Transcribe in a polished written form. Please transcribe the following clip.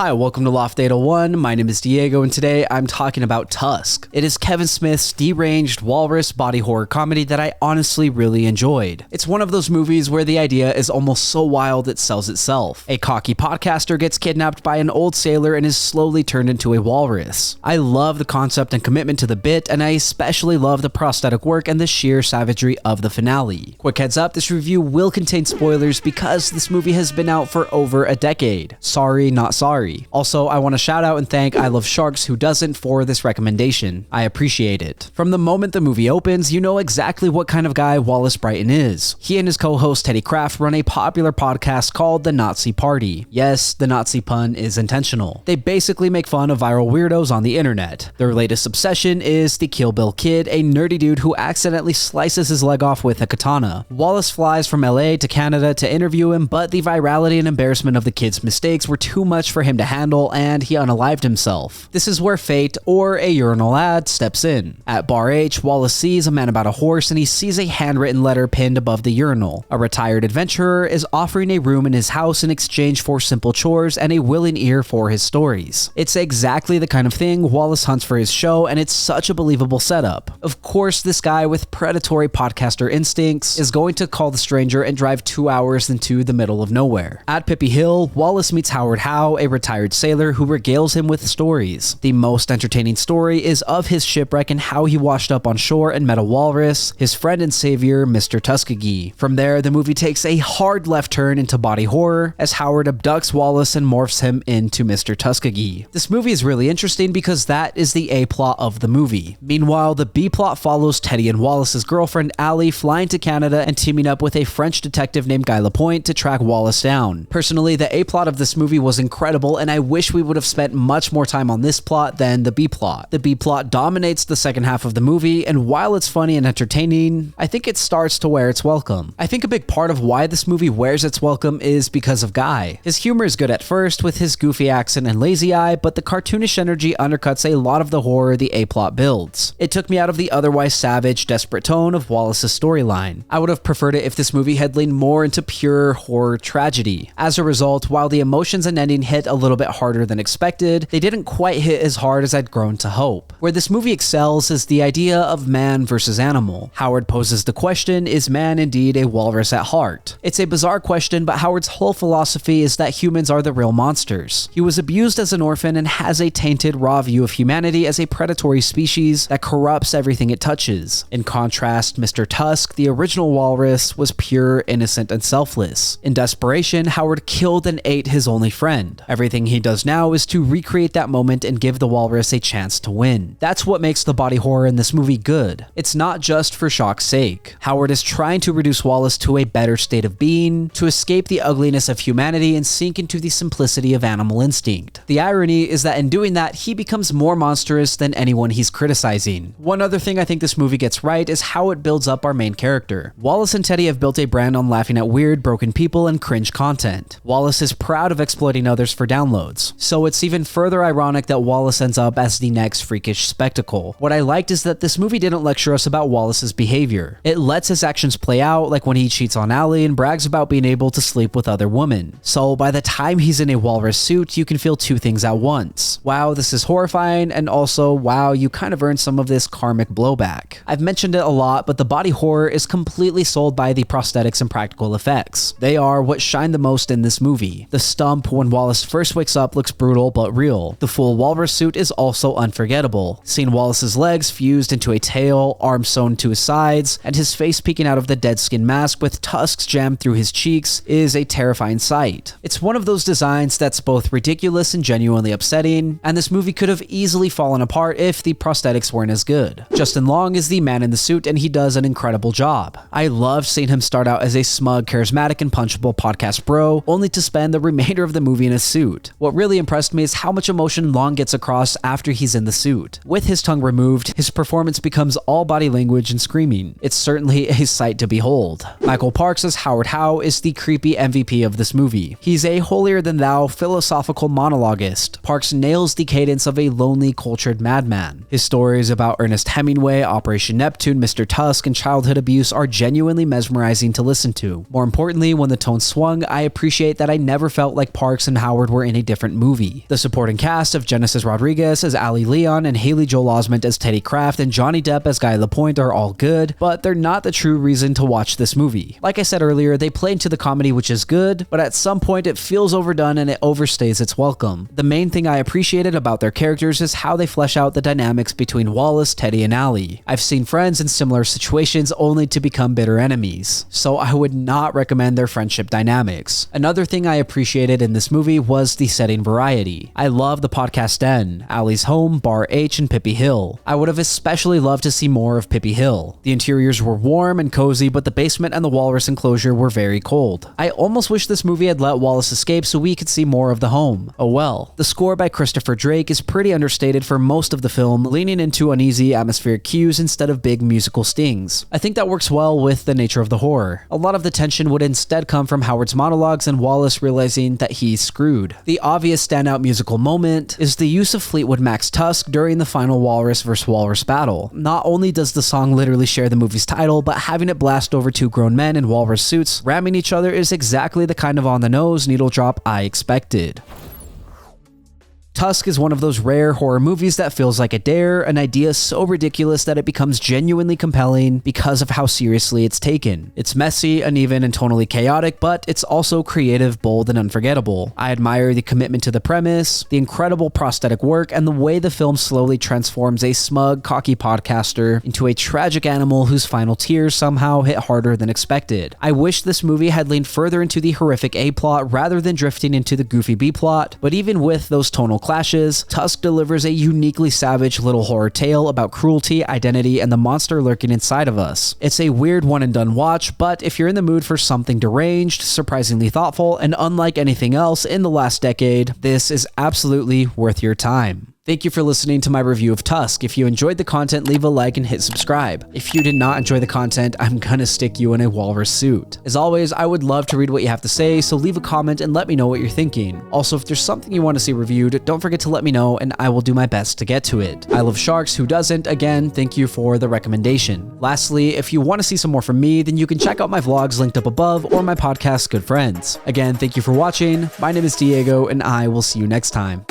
Hi, welcome to Loft 801. My name is Diego, and today I'm talking about Tusk. It is Kevin Smith's deranged walrus body horror comedy that I honestly really enjoyed. It's one of those movies where the idea is almost so wild it sells itself. A cocky podcaster gets kidnapped by an old sailor and is slowly turned into a walrus. I love the concept and commitment to the bit, and I especially love the prosthetic work and the sheer savagery of the finale. Quick heads up, this review will contain spoilers because this movie has been out for over a decade. Sorry, not sorry. Also, I want to shout out and thank I Love Sharks who doesn't for this recommendation. I appreciate it. From the moment the movie opens, you know exactly what kind of guy Wallace Bryton is. He and his co-host Teddy Kraft run a popular podcast called The Nazi Party. Yes, the Nazi pun is intentional. They basically make fun of viral weirdos on the internet. Their latest obsession is the Kill Bill Kid, a nerdy dude who accidentally slices his leg off with a katana. Wallace flies from LA to Canada to interview him, but the virality and embarrassment of the kid's mistakes were too much for him to handle, and he unalived himself. This is where fate, or a urinal ad, steps in. At Bar H, Wallace sees a man about a horse and he sees a handwritten letter pinned above the urinal. A retired adventurer is offering a room in his house in exchange for simple chores and a willing ear for his stories. It's exactly the kind of thing Wallace hunts for his show, and it's such a believable setup. Of course, this guy with predatory podcaster instincts is going to call the stranger and drive 2 hours into the middle of nowhere. At Pippy Hill, Wallace meets Howard Howe, a retired sailor who regales him with stories. The most entertaining story is of his shipwreck and how he washed up on shore and met a walrus, his friend and savior, Mr. Tuskegee. From there, the movie takes a hard left turn into body horror as Howard abducts Wallace and morphs him into Mr. Tuskegee. This movie is really interesting because that is the A plot of the movie. Meanwhile, the B plot follows Teddy and Wallace's girlfriend Allie flying to Canada and teaming up with a French detective named Guy Lapointe to track Wallace down. Personally, the A plot of this movie was incredible, and I wish we would have spent much more time on this plot than the B plot. The B plot dominates the second half of the movie, and while it's funny and entertaining, I think it starts to wear its welcome. I think a big part of why this movie wears its welcome is because of Guy. His humor is good at first with his goofy accent and lazy eye, but the cartoonish energy undercuts a lot of the horror the A plot builds. It took me out of the otherwise savage, desperate tone of Wallace's storyline. I would have preferred it if this movie had leaned more into pure horror tragedy. As a result, while the emotions and ending hit a little bit harder than expected, they didn't quite hit as hard as I'd grown to hope. Where this movie excels is the idea of man versus animal. Howard poses the question, is man indeed a walrus at heart? It's a bizarre question, but Howard's whole philosophy is that humans are the real monsters. He was abused as an orphan and has a tainted, raw view of humanity as a predatory species that corrupts everything it touches. In contrast, Mr. Tusk, the original walrus, was pure, innocent, and selfless. In desperation, Howard killed and ate his only friend. Everything he does now is to recreate that moment and give the walrus a chance to win. That's what makes the body horror in this movie good. It's not just for shock's sake. Howard is trying to reduce Wallace to a better state of being, to escape the ugliness of humanity and sink into the simplicity of animal instinct. The irony is that in doing that, he becomes more monstrous than anyone he's criticizing. One other thing I think this movie gets right is how it builds up our main character. Wallace and Teddy have built a brand on laughing at weird, broken people and cringe content. Wallace is proud of exploiting others for downloads. So it's even further ironic that Wallace ends up as the next freakish spectacle. What I liked is that this movie didn't lecture us about Wallace's behavior. It lets his actions play out, like when he cheats on Allie and brags about being able to sleep with other women. So by the time he's in a walrus suit, you can feel two things at once. Wow, this is horrifying, and also, wow, you kind of earned some of this karmic blowback. I've mentioned it a lot, but the body horror is completely sold by the prosthetics and practical effects. They are what shine the most in this movie. The stump when Wallace first wakes up looks brutal but real. The full walrus suit is also unforgettable. Seeing Wallace's legs fused into a tail, arms sewn to his sides, and his face peeking out of the dead skin mask with tusks jammed through his cheeks is a terrifying sight. It's one of those designs that's both ridiculous and genuinely upsetting, and this movie could have easily fallen apart if the prosthetics weren't as good. Justin Long is the man in the suit, and he does an incredible job. I loved seeing him start out as a smug, charismatic, and punchable podcast bro, only to spend the remainder of the movie in a suit. What really impressed me is how much emotion Long gets across after he's in the suit. With his tongue removed, his performance becomes all body language and screaming. It's certainly a sight to behold. Michael Parks as Howard Howe is the creepy MVP of this movie. He's a holier-than-thou philosophical monologuist. Parks nails the cadence of a lonely, cultured madman. His stories about Ernest Hemingway, Operation Neptune, Mr. Tusk, and childhood abuse are genuinely mesmerizing to listen to. More importantly, when the tone swung, I appreciate that I never felt like Parks and Howard were in a different movie. The supporting cast of Genesis Rodriguez as Ali Leon and Haley Joel Osment as Teddy Kraft and Johnny Depp as Guy Lapointe are all good, but they're not the true reason to watch this movie. Like I said earlier, they play into the comedy, which is good, but at some point it feels overdone and it overstays its welcome. The main thing I appreciated about their characters is how they flesh out the dynamics between Wallace, Teddy, and Ali. I've seen friends in similar situations only to become bitter enemies, so I would not recommend their friendship dynamics. Another thing I appreciated in this movie was the setting variety. I love the podcast den, Ali's home, Bar H, and Pippi Hill. I would have especially loved to see more of Pippi Hill. The interiors were warm and cozy, but the basement and the walrus enclosure were very cold. I almost wish this movie had let Wallace escape so we could see more of the home. Oh well. The score by Christopher Drake is pretty understated for most of the film, leaning into uneasy atmospheric cues instead of big musical stings. I think that works well with the nature of the horror. A lot of the tension would instead come from Howard's monologues and Wallace realizing that he's screwed. The obvious standout musical moment is the use of Fleetwood Mac's Tusk during the final walrus vs. walrus battle. Not only does the song literally share the movie's title, but having it blast over two grown men in walrus suits ramming each other is exactly the kind of on-the-nose needle drop I expected. Tusk is one of those rare horror movies that feels like a dare, an idea so ridiculous that it becomes genuinely compelling because of how seriously it's taken. It's messy, uneven, and tonally chaotic, but it's also creative, bold, and unforgettable. I admire the commitment to the premise, the incredible prosthetic work, and the way the film slowly transforms a smug, cocky podcaster into a tragic animal whose final tears somehow hit harder than expected. I wish this movie had leaned further into the horrific A-plot rather than drifting into the goofy B-plot, but even with those tonal clashes, Tusk delivers a uniquely savage little horror tale about cruelty, identity, and the monster lurking inside of us. It's a weird one and done watch, but if you're in the mood for something deranged, surprisingly thoughtful, and unlike anything else in the last decade, this is absolutely worth your time. Thank you for listening to my review of Tusk. If you enjoyed the content, leave a like and hit subscribe. If you did not enjoy the content, I'm gonna stick you in a walrus suit. As always, I would love to read what you have to say, so leave a comment and let me know what you're thinking. Also, if there's something you want to see reviewed, don't forget to let me know and I will do my best to get to it. I love sharks, who doesn't? Again, thank you for the recommendation. Lastly, if you want to see some more from me, then you can check out my vlogs linked up above or my podcast, Good Friends. Again, thank you for watching. My name is Diego and I will see you next time.